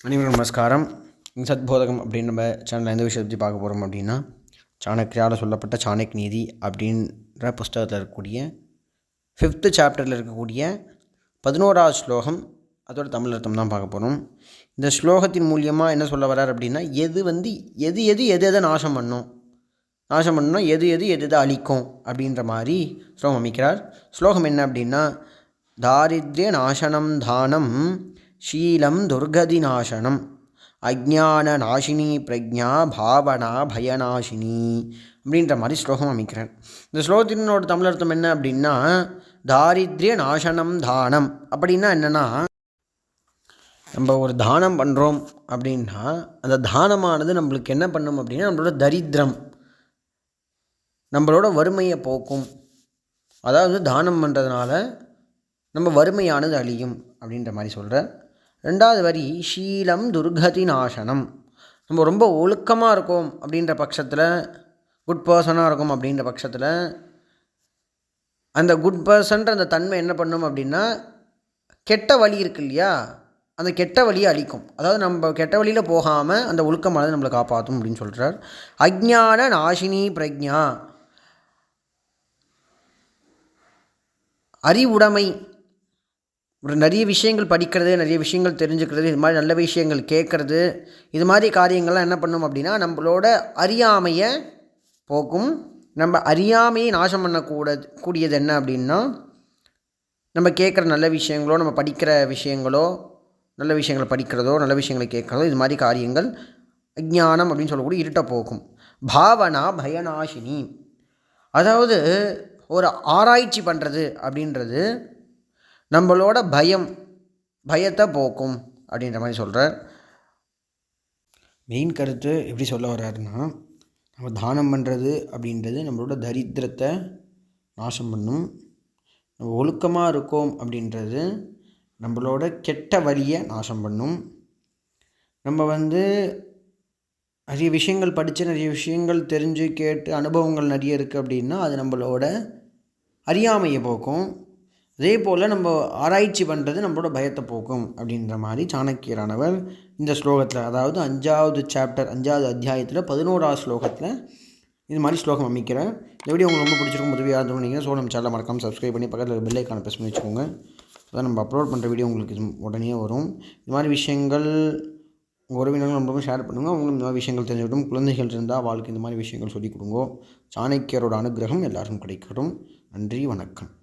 அனைவருக்கும் நமஸ்காரம். சத்போதகம் அப்படின்னு நம்ம சேனலில் எந்த விஷயத்தை பற்றி பார்க்க போகிறோம் அப்படின்னா, சாணக்கியால் சொல்லப்பட்ட சாணக் நீதி அப்படின்ற புஸ்தகத்தில் இருக்கக்கூடிய 5th சாப்டரில் இருக்கக்கூடிய 11வது ஸ்லோகம், அதோட தமிழ் அர்த்தம் தான் பார்க்க போகிறோம். இந்த ஸ்லோகத்தின் மூலியமாக என்ன சொல்ல வர்றார் அப்படின்னா, எது நாசம் பண்ணணும், எது அழிக்கும் அப்படின்ற மாதிரி ஸ்லோகம் அமைக்கிறார். ஸ்லோகம் என்ன அப்படின்னா, தாரித்ரிய நாசனம் தானம் ஷீலம் துர்கதி நாசனம் அஜ்ஞான நாசினி பிரஜா பாவனா பயநாசினி அப்படின்ற மாதிரி ஸ்லோகம் அமைக்கிறார். இந்த ஸ்லோகத்தினோட தமிழ் அர்த்தம் என்ன அப்படின்னா, தாரித்ரிய நாசனம் தானம் அப்படின்னா என்னென்னா, நம்ம ஒரு தானம் பண்ணுறோம் அப்படின்னா அந்த தானமானது நம்மளுக்கு என்ன பண்ணும் அப்படின்னா, நம்மளோட தரித்திரம், நம்மளோட வறுமையை போக்கும். அதாவது தானம் பண்ணுறதுனால நம்ம வறுமையானது அழியும் அப்படின்ற மாதிரி சொல்கிற. ரெண்டாவது வரி, ஷீலம் துர்கதி நாசனம். நம்ம ரொம்ப ஒழுக்கமாக இருக்கோம் அப்படின்ற பட்சத்தில், குட் பர்சனாக இருக்கும் அப்படின்ற பட்சத்தில், அந்த குட் பர்சன்ற அந்த தன்மை என்ன பண்ணும் அப்படின்னா, கெட்ட வழி இருக்கு இல்லையா, அந்த கெட்ட வழியை அழிக்கும். அதாவது நம்ம கெட்ட வழியில் போகாமல் அந்த ஒழுக்கமானது நம்மளை காப்பாற்றும் அப்படின்னு சொல்கிறார். அஜ்ஞான நாசினி பிரஜா, அறிவுடைமை, ஒரு நிறைய விஷயங்கள் படிக்கிறது, நிறைய விஷயங்கள் தெரிஞ்சுக்கிறது, இது மாதிரி நல்ல விஷயங்கள் கேட்குறது, இது மாதிரி காரியங்கள்லாம் என்ன பண்ணும் அப்படின்னா நம்மளோட அறியாமையை போக்கும். நம்ம அறியாமையை நாசம் பண்ணக்கூடியது என்ன அப்படின்னா, நம்ம கேட்குற நல்ல விஷயங்களோ, நம்ம படிக்கிற விஷயங்களோ, நல்ல விஷயங்களை படிக்கிறதோ, நல்ல விஷயங்களை கேட்குறதோ, இது மாதிரி காரியங்கள் அஜ்ஞானம் அப்படின்னு சொல்லக்கூடிய இருட்டை போக்கும். பாவனா பயநாசினி, அதாவது ஒரு ஆராய்ச்சி பண்ணுறது அப்படின்றது நம்மளோட பயத்தை போக்கும் அப்படின்ற மாதிரி சொல்கிறார். மெயின் கருத்து எப்படி சொல்ல வர்றாருன்னா, நம்ம தானம் பண்ணுறது அப்படின்றது நம்மளோட தரித்திரத்தை நாசம் பண்ணும். நம்ம ஒழுக்கமாக இருக்கோம் அப்படின்றது நம்மளோட கெட்ட வழியை நாசம் பண்ணும். நம்ம நிறைய விஷயங்கள் படித்து, நிறைய விஷயங்கள் தெரிஞ்சு கேட்டு அனுபவங்கள் நிறைய இருக்குது அப்படின்னா அது நம்மளோட அறியாமையை போக்கும். அதே போல் நம்ம ஆராய்ச்சி பண்ணுறது நம்மளோட பயத்தை போக்கும் அப்படின்ற மாதிரி சாணக்கியரானவர் இந்த ஸ்லோகத்தில், அதாவது 5வது சாப்டர் 5வது அத்தியாயத்தில் 11வது ஸ்லோகத்தில் இது மாதிரி ஸ்லோகம் அமைக்கிறேன். இந்த வீடியோ உங்களுக்கு ரொம்ப பிடிச்சிருக்கும், உதவியாக இருந்தோம்னீங்கன்னா நம்ம சேனலை மறக்காமல் சப்ஸ்கிரைப் பண்ணி பக்கத்தில் பெல் ஐக்கானை ப்ரெஸ் பண்ணி வச்சுக்கோங்க. அதான் நம்ம அப்லோட் பண்ணுற வீடியோ உங்களுக்கு உடனே வரும். இது மாதிரி விஷயங்கள் உங்கள் உறவினர்கள் ரொம்ப ஷேர் பண்ணுங்கள். அவங்களும் இந்த மாதிரி விஷயங்கள் தெரிஞ்சுக்கிட்டும். குழந்தைகள் இருந்தால் வாழ்க்கை இந்த மாதிரி விஷயங்கள் சொல்லிக் கொடுங்க. சாணக்கியரோட அனுகிரகம் எல்லாருக்கும் கிடைக்கட்டும். நன்றி, வணக்கம்.